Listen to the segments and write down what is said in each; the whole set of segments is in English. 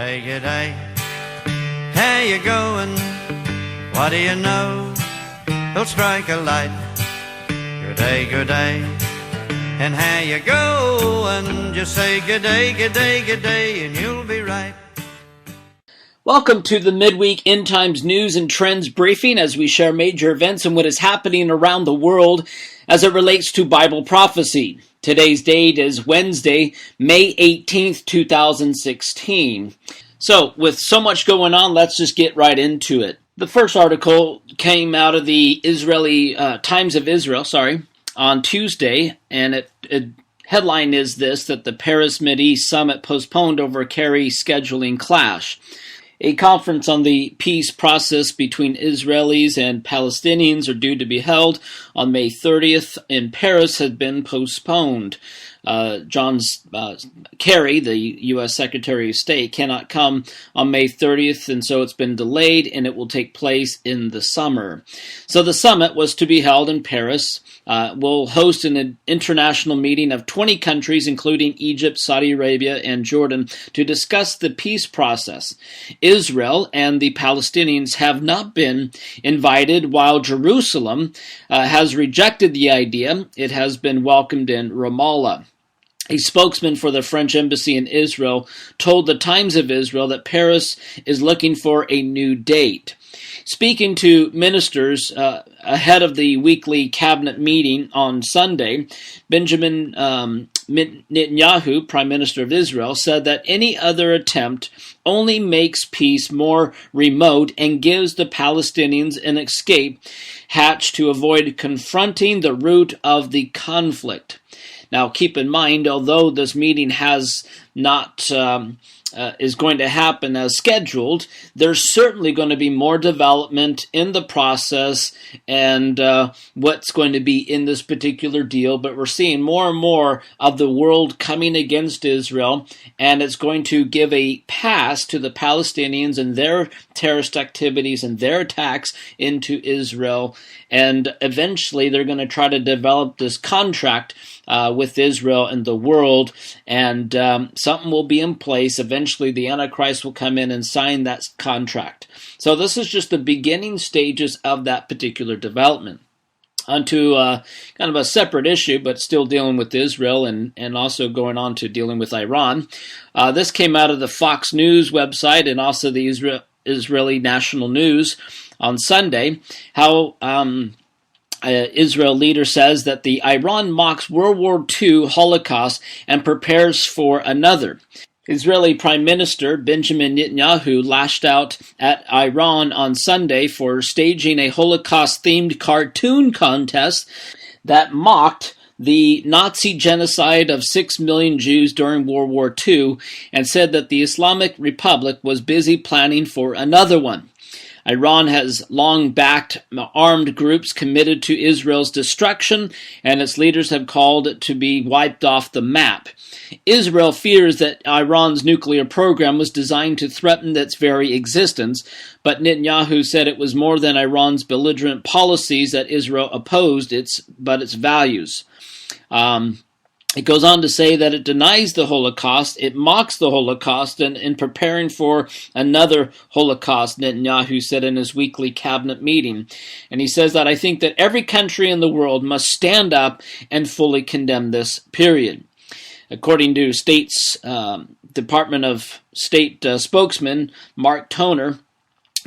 G'day, g'day. How you going? What do you know? He'll strike a light. G'day, g'day. And how you going? Just say g'day, g'day, g'day, and you'll be right. Welcome to the Midweek End Times News and Trends Briefing as we share major events and what is happening around the world as it relates to Bible prophecy. Today's date is Wednesday, May 18th, 2016. So, with so much going on, let's just get right into it. The first article came out of the Israeli Times of Israel, on Tuesday, and it headline is this, that the Paris Mideast summit postponed over Kerry scheduling clash. A conference on the peace process between Israelis and Palestinians are due to be held on May 30th in Paris has been postponed. Kerry, the U.S. Secretary of State, cannot come on May 30th, and so it's been delayed, and it will take place in the summer. So the summit was to be held in Paris. Will host an international meeting of 20 countries, including Egypt, Saudi Arabia, and Jordan, to discuss the peace process. Israel and the Palestinians have not been invited, while Jerusalem has rejected the idea. It has been welcomed in Ramallah. A spokesman for the French embassy in Israel told the Times of Israel that Paris is looking for a new date. Speaking to ministers ahead of the weekly cabinet meeting on Sunday, Benjamin Netanyahu, Prime Minister of Israel, said that any other attempt only makes peace more remote and gives the Palestinians an escape hatch to avoid confronting the root of the conflict. Now, keep in mind, although this meeting has not is going to happen as scheduled, there's certainly going to be more development in the process and what's going to be in this particular deal. But we're seeing more and more of the world coming against Israel, and it's going to give a pass to the Palestinians and their terrorist activities and their attacks into Israel. And eventually they're going to try to develop this contract with Israel and the world, and something will be in place. Eventually the Antichrist will come in and sign that contract. So this is just the beginning stages of that particular development. Onto kind of a separate issue, but still dealing with Israel and also going on to dealing with Iran. This came out of the Fox News website and also the Israeli National News on Sunday, how Israel leader says that the Iran mocks World War II Holocaust and prepares for another. Israeli Prime Minister Benjamin Netanyahu lashed out at Iran on Sunday for staging a Holocaust-themed cartoon contest that mocked the Nazi genocide of 6 million Jews during World War II and said that the Islamic Republic was busy planning for another one. Iran has long backed armed groups committed to Israel's destruction, and its leaders have called it to be wiped off the map. Israel fears that Iran's nuclear program was designed to threaten its very existence, but Netanyahu said it was more than Iran's belligerent policies that Israel opposed, but its values. It goes on to say that it denies the Holocaust, it mocks the Holocaust, and in preparing for another Holocaust, Netanyahu said in his weekly cabinet meeting. And he says that I think that every country in the world must stand up and fully condemn this, period. According to Department of State spokesman Mark Toner,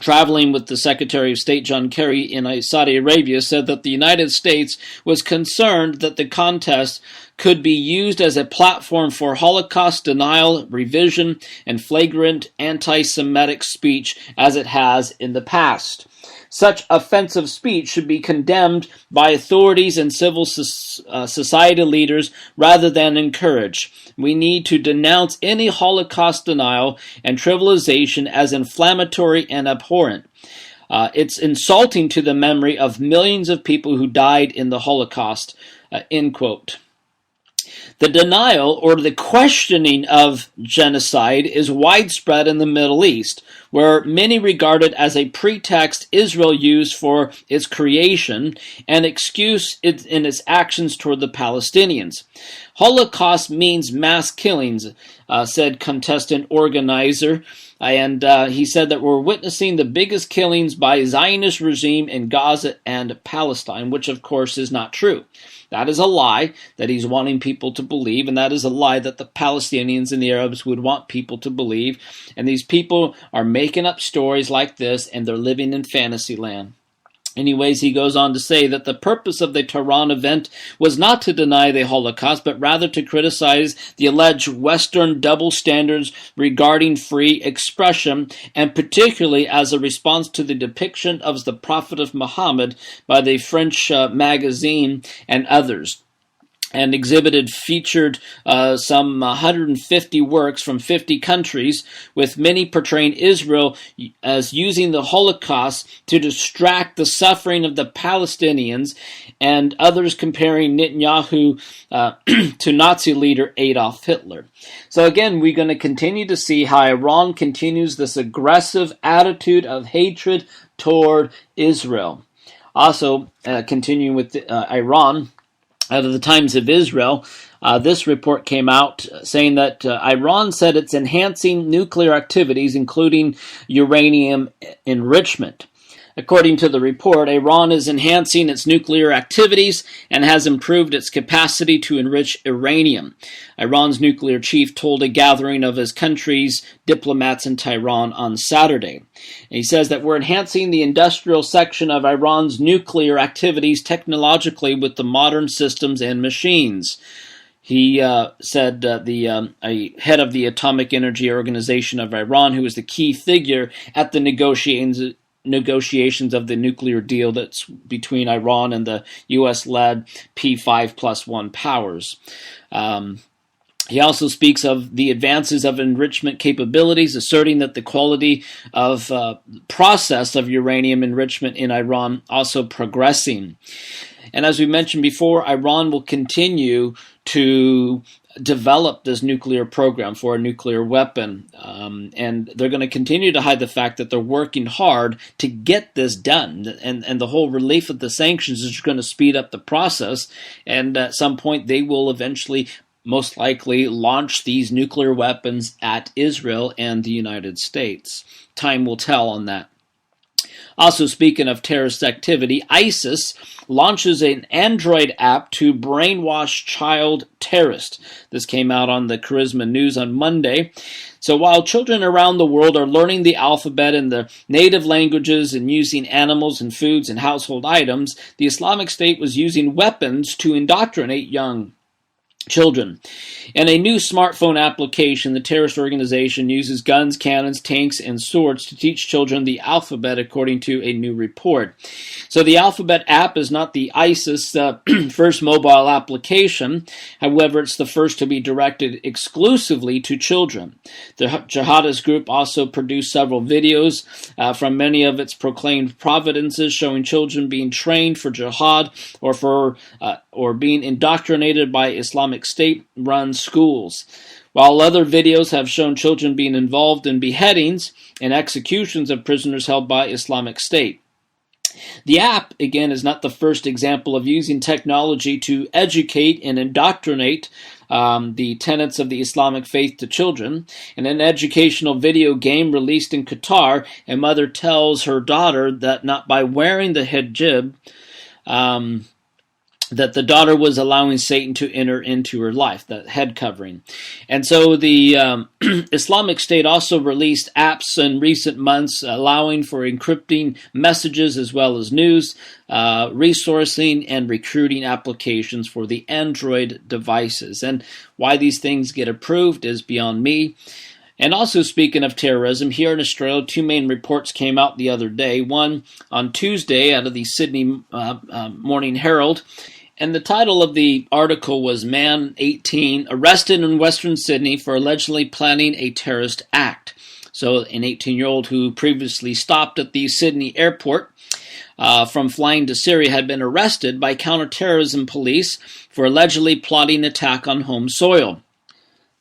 traveling with the Secretary of State John Kerry in Saudi Arabia, said that the United States was concerned that the contest could be used as a platform for Holocaust denial, revision, and flagrant anti-Semitic speech as it has in the past. Such offensive speech should be condemned by authorities and civil society leaders rather than encouraged. We need to denounce any Holocaust denial and trivialization as inflammatory and abhorrent. It's insulting to the memory of millions of people who died in the Holocaust, end quote. The denial or the questioning of genocide is widespread in the Middle East, where many regard it as a pretext Israel used for its creation and excuse in its actions toward the Palestinians. Holocaust means mass killings, said contestant organizer, and he said that we're witnessing the biggest killings by Zionist regime in Gaza and Palestine, which of course is not true. That is a lie that he's wanting people to believe, and that is a lie that the Palestinians and the Arabs would want people to believe. And these people are making up stories like this, and they're living in fantasy land. Anyways, he goes on to say that the purpose of the Tehran event was not to deny the Holocaust, but rather to criticize the alleged Western double standards regarding free expression, and particularly as a response to the depiction of the Prophet of Muhammad by the French magazine and others. And exhibited featured some 150 works from 50 countries, with many portraying Israel as using the Holocaust to distract the suffering of the Palestinians, and others comparing Netanyahu to Nazi leader Adolf Hitler. So again, we're going to continue to see how Iran continues this aggressive attitude of hatred toward Israel. Also, continuing with Iran, out of the Times of Israel, this report came out saying that Iran said it's enhancing nuclear activities, including uranium enrichment. According to the report, Iran is enhancing its nuclear activities and has improved its capacity to enrich uranium. Iran's nuclear chief told a gathering of his country's diplomats in Tehran on Saturday. And he says that we're enhancing the industrial section of Iran's nuclear activities technologically with the modern systems and machines. He said a head of the Atomic Energy Organization of Iran, who was the key figure at the negotiations of the nuclear deal that's between Iran and the U.S.-led P5+1 powers. He also speaks of the advances of enrichment capabilities, asserting that the quality of process of uranium enrichment in Iran also progressing. And as we mentioned before, Iran will continue to develop this nuclear program for a nuclear weapon, and they're going to continue to hide the fact that they're working hard to get this done, and the whole relief of the sanctions is going to speed up the process, and at some point they will eventually most likely launch these nuclear weapons at Israel and the United States. Time will tell on that. Also, speaking of terrorist activity, ISIS launches an Android app to brainwash child terrorists. This came out on the Charisma News on Monday. So while children around the world are learning the alphabet and the native languages and using animals and foods and household items, the Islamic State was using weapons to indoctrinate young children. In a new smartphone application, the terrorist organization uses guns, cannons, tanks, and swords to teach children the alphabet, according to a new report. So the alphabet app is not the ISIS first mobile application. However, it's the first to be directed exclusively to children. The jihadist group also produced several videos from many of its proclaimed providences showing children being trained for jihad or being indoctrinated by Islamic State-run schools. While other videos have shown children being involved in beheadings and executions of prisoners held by Islamic State. The app, again, is not the first example of using technology to educate and indoctrinate the tenets of the Islamic faith to children. In an educational video game released in Qatar, a mother tells her daughter that not by wearing the hijab, that the daughter was allowing Satan to enter into her life, that head covering. And so the Islamic State also released apps in recent months allowing for encrypting messages as well as news, resourcing, and recruiting applications for the Android devices. And why these things get approved is beyond me. And also, speaking of terrorism, here in Australia, two main reports came out the other day. One on Tuesday out of the Sydney Morning Herald. And the title of the article was Man 18 Arrested in Western Sydney for Allegedly Planning a Terrorist Act. So an 18-year-old who previously stopped at the Sydney airport from flying to Syria had been arrested by counterterrorism police for allegedly plotting an attack on home soil.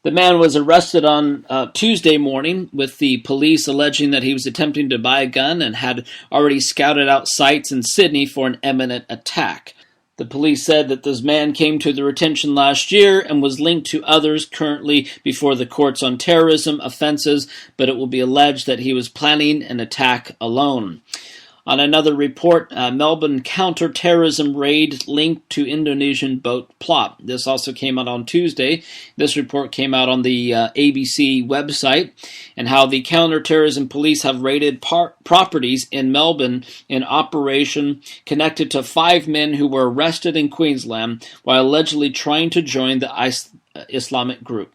The man was arrested on Tuesday morning, with the police alleging that he was attempting to buy a gun and had already scouted out sites in Sydney for an imminent attack. The police said that this man came to their attention last year and was linked to others currently before the courts on terrorism offenses, but it will be alleged that he was planning an attack alone. On another report, Melbourne Counter-Terrorism raid linked to Indonesian boat plot. This also came out on Tuesday. This report came out on the ABC website, and how the counterterrorism police have raided properties in Melbourne in operation connected to 5 men who were arrested in Queensland while allegedly trying to join the Islamic group.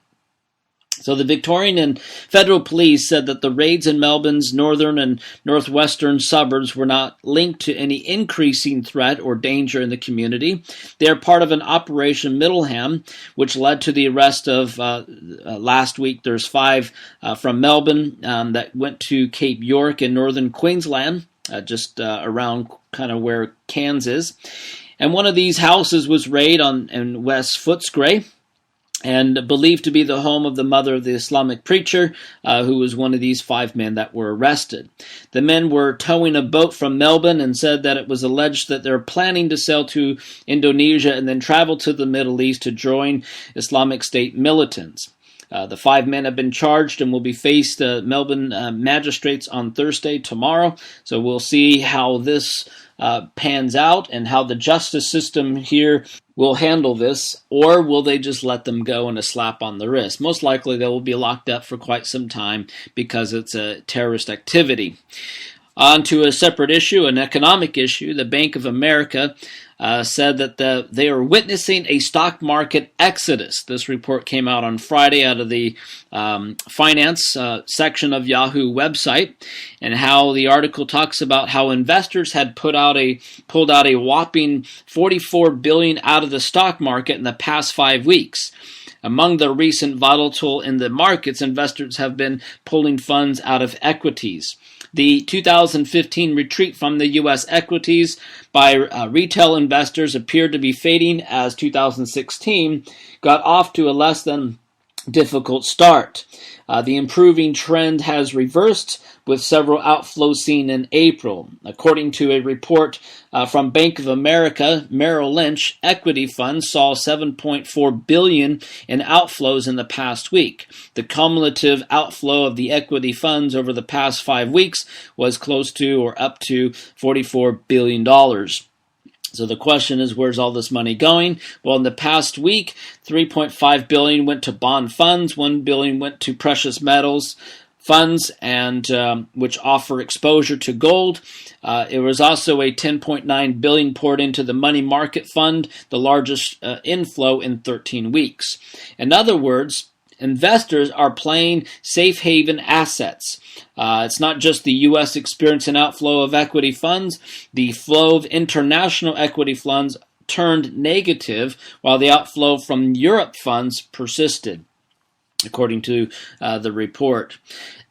So the Victorian and federal police said that the raids in Melbourne's northern and northwestern suburbs were not linked to any increasing threat or danger in the community. They are part of an Operation Middleham, which led to the arrest of, last week, there's 5 from Melbourne that went to Cape York in northern Queensland, just around kind of where Cairns is. And one of these houses was raided in West Footscray, and believed to be the home of the mother of the Islamic preacher, who was one of these 5 men that were arrested. The men were towing a boat from Melbourne and said that it was alleged that they're planning to sail to Indonesia and then travel to the Middle East to join Islamic State militants. The 5 men have been charged and will be faced Melbourne magistrates on Thursday, tomorrow. So we'll see how this pans out and how the justice system here will handle this, or will they just let them go and a slap on the wrist? Most likely they will be locked up for quite some time because it's a terrorist activity. On to a separate issue, an economic issue. The Bank of America said that they are witnessing a stock market exodus. This report came out on Friday out of the finance section of Yahoo website, and how the article talks about how investors had pulled out a whopping $44 billion out of the stock market in the past 5 weeks. Among the recent volatile in the markets, investors have been pulling funds out of equities. The 2015 retreat from the U.S. equities by retail investors appeared to be fading, as 2016 got off to a less than difficult start. The improving trend has reversed, with several outflows seen in April. According to a report from Bank of America, Merrill Lynch equity funds saw $7.4 billion in outflows in the past week. The cumulative outflow of the equity funds over the past 5 weeks was close to or up to $44 billion. So the question is, where's all this money going? Well, in the past week, $3.5 billion went to bond funds, $1 billion went to precious metals funds, and which offer exposure to gold. It was also a $10.9 billion poured into the money market fund, the largest inflow in 13 weeks. In other words, investors are playing safe haven assets. It's not just the U.S. experiencing outflow of equity funds. The flow of international equity funds turned negative, while the outflow from Europe funds persisted, according to the report.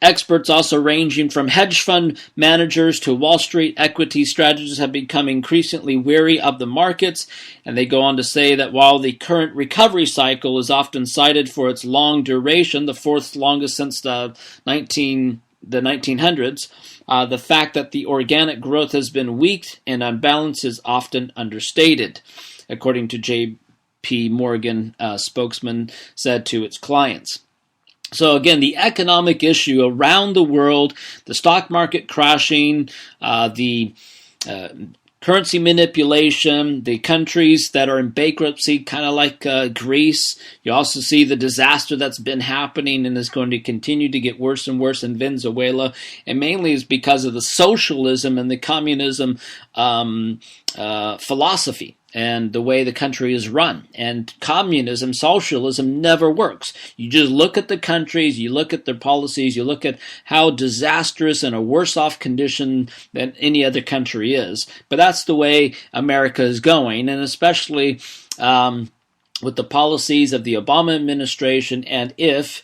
Experts also ranging from hedge fund managers to Wall Street equity strategists have become increasingly weary of the markets, and they go on to say that while the current recovery cycle is often cited for its long duration, the 4th longest since the 1900s, the fact that the organic growth has been weak and unbalanced is often understated, according to J.P. Morgan, spokesman said to its clients. So again, the economic issue around the world, the stock market crashing, the currency manipulation, the countries that are in bankruptcy, kind of like Greece. You also see the disaster that's been happening and is going to continue to get worse and worse in Venezuela, and mainly is because of the socialism and the communism philosophy and the way the country is run. And communism, socialism never works. You just look at the countries, you look at their policies, you look at how disastrous and a worse off condition than any other country is. But that's the way America is going, and especially with the policies of the Obama administration, and if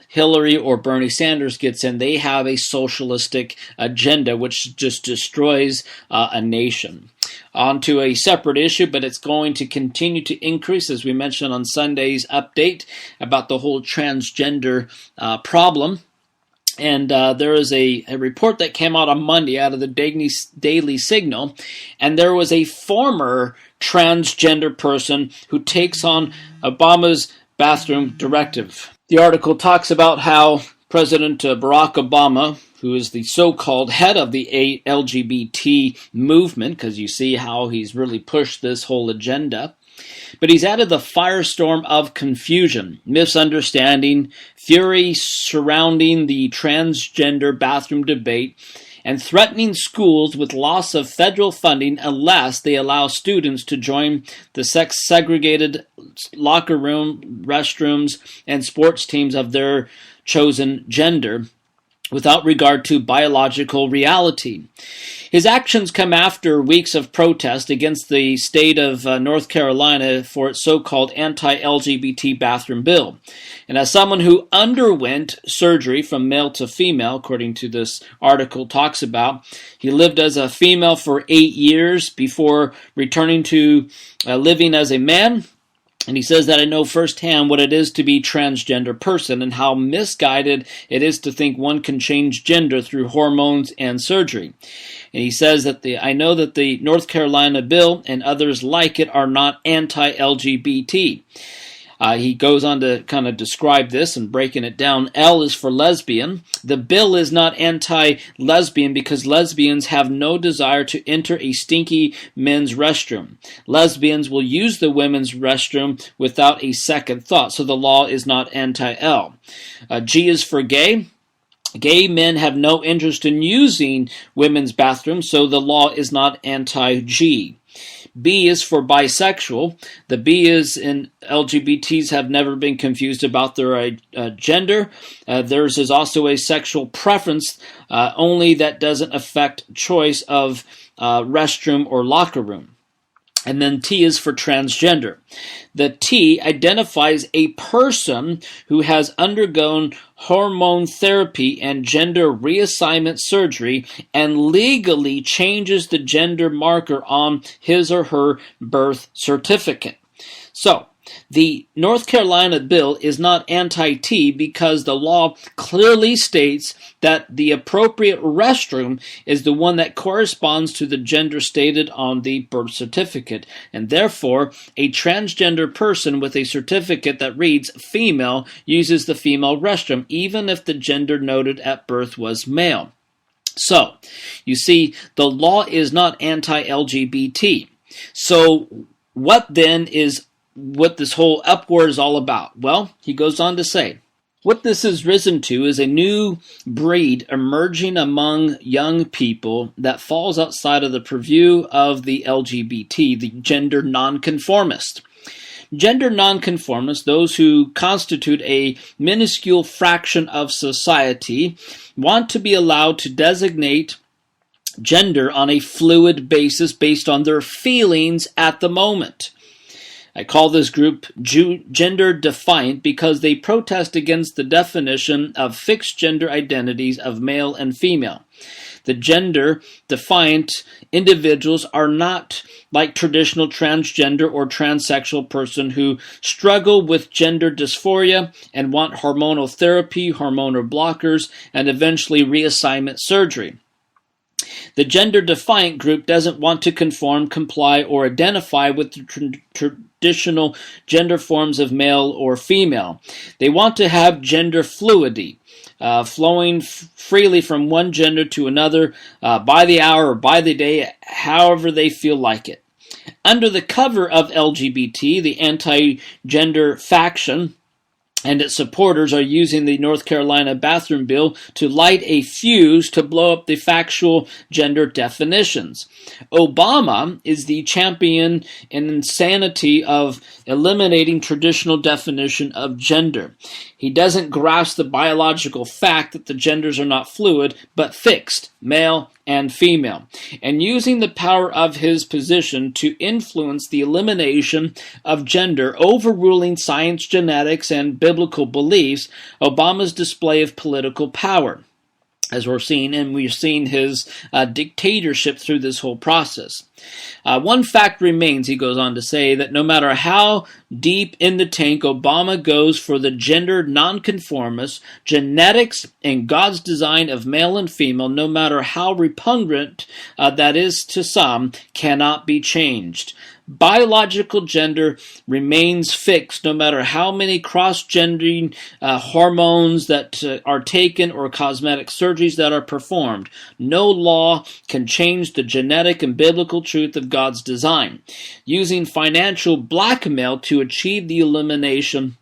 Hillary or Bernie Sanders gets in, they have a socialistic agenda which just destroys a nation. On to a separate issue, but it's going to continue to increase, as we mentioned on Sunday's update about the whole transgender problem. And there is a report that came out on Monday out of the Daily Signal, and there was a former transgender person who takes on Obama's bathroom directive. The article talks about how President Barack Obama, who is the so-called head of the LGBT movement, because you see how he's really pushed this whole agenda, but he's added the firestorm of confusion, misunderstanding, fury surrounding the transgender bathroom debate, and threatening schools with loss of federal funding unless they allow students to join the sex-segregated locker room, restrooms, and sports teams of their chosen gender, without regard to biological reality. His actions come after weeks of protest against the state of North Carolina for its so-called anti-LGBT bathroom bill. And as someone who underwent surgery from male to female, according to this article talks about, he lived as a female for 8 years before returning to living as a man. And he says that I know firsthand what it is to be transgender person and how misguided it is to think one can change gender through hormones and surgery. And he says that I know that the North Carolina bill and others like it are not anti-LGBT. He goes on to kind of describe this and breaking it down. L is for lesbian. The bill is not anti-lesbian because lesbians have no desire to enter a stinky men's restroom. Lesbians will use the women's restroom without a second thought, so the law is not anti-L. G is for gay. Gay men have no interest in using women's bathrooms, so the law is not anti-G. B is for bisexual. The B is in LGBTs have never been confused about their gender. Theirs is also a sexual preference, only that doesn't affect choice of restroom or locker room. And then T is for transgender. The T identifies a person who has undergone hormone therapy and gender reassignment surgery and legally changes the gender marker on his or her birth certificate. So, the North Carolina bill is not anti-T because the law clearly states that the appropriate restroom is the one that corresponds to the gender stated on the birth certificate, and therefore a transgender person with a certificate that reads female uses the female restroom, even if the gender noted at birth was male. So, you see, the law is not anti-LGBT. So, what then is what this whole uproar is all about? Well, he goes on to say, what this has risen to is a new breed emerging among young people that falls outside of the purview of the LGBT, the gender nonconformist. Gender nonconformists, those who constitute a minuscule fraction of society, want to be allowed to designate gender on a fluid basis based on their feelings at the moment. I call this group gender defiant because they protest against the definition of fixed gender identities of male and female. The gender defiant individuals are not like traditional transgender or transsexual person who struggle with gender dysphoria and want hormonal therapy, hormonal blockers, and eventually reassignment surgery. The gender-defiant group doesn't want to conform, comply, or identify with the traditional gender forms of male or female. They want to have gender fluidity, flowing freely from one gender to another by the hour or by the day, however they feel like it. Under the cover of LGBT, the anti-gender faction and its supporters are using the North Carolina bathroom bill to light a fuse to blow up the factual gender definitions. Obama is the champion in insanity of eliminating traditional definition of gender. He doesn't grasp the biological fact that the genders are not fluid, but fixed, male and female. And using the power of his position to influence the elimination of gender, overruling science, genetics, and biblical beliefs, Obama's display of political power, as we're seeing, and we've seen his dictatorship through this whole process. One fact remains, he goes on to say, that no matter how deep in the tank Obama goes for the gender nonconformist, genetics and God's design of male and female, no matter how repugnant that is to some, cannot be changed. Biological gender remains fixed no matter how many cross-gendering hormones that are taken or cosmetic surgeries that are performed. No law can change the genetic and biblical truth of God's design. Using financial blackmail to achieve the elimination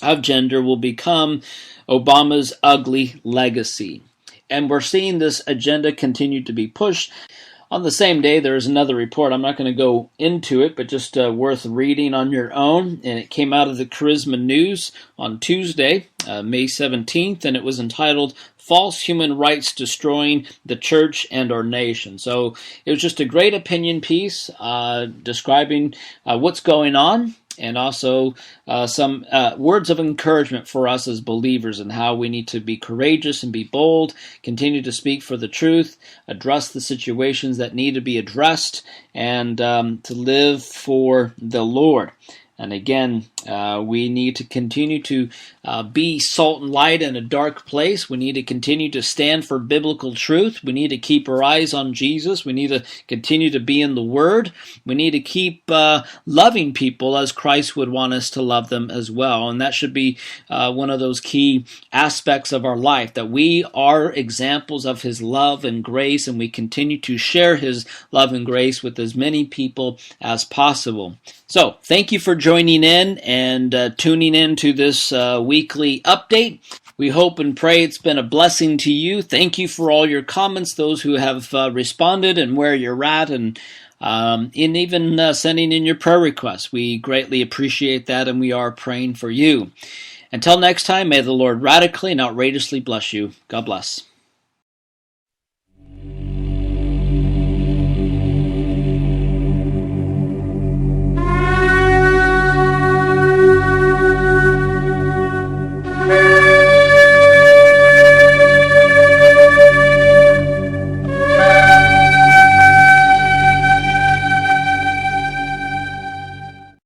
of gender will become Obama's ugly legacy. And we're seeing this agenda continue to be pushed. On the same day, there's another report. I'm not going to go into it, but just worth reading on your own. And it came out of the Charisma News on Tuesday, May 17th, and it was entitled, False Human Rights Destroying the Church and Our Nation. So it was just a great opinion piece describing what's going on, and also some words of encouragement for us as believers and how we need to be courageous and be bold, continue to speak for the truth, address the situations that need to be addressed, and to live for the Lord. And again, we need to continue to be salt and light in a dark place. We need to continue to stand for biblical truth. We need to keep our eyes on Jesus. We need to continue to be in the Word. We need to keep loving people as Christ would want us to love them as well. And that should be one of those key aspects of our life, that we are examples of His love and grace, and we continue to share His love and grace with as many people as possible. So, thank you for joining in and tuning in to this weekly update. We hope and pray it's been a blessing to you. Thank you for all your comments, those who have responded and where you're at, and even sending in your prayer requests. We greatly appreciate that, and we are praying for you. Until next time, may the Lord radically and outrageously bless you. God bless.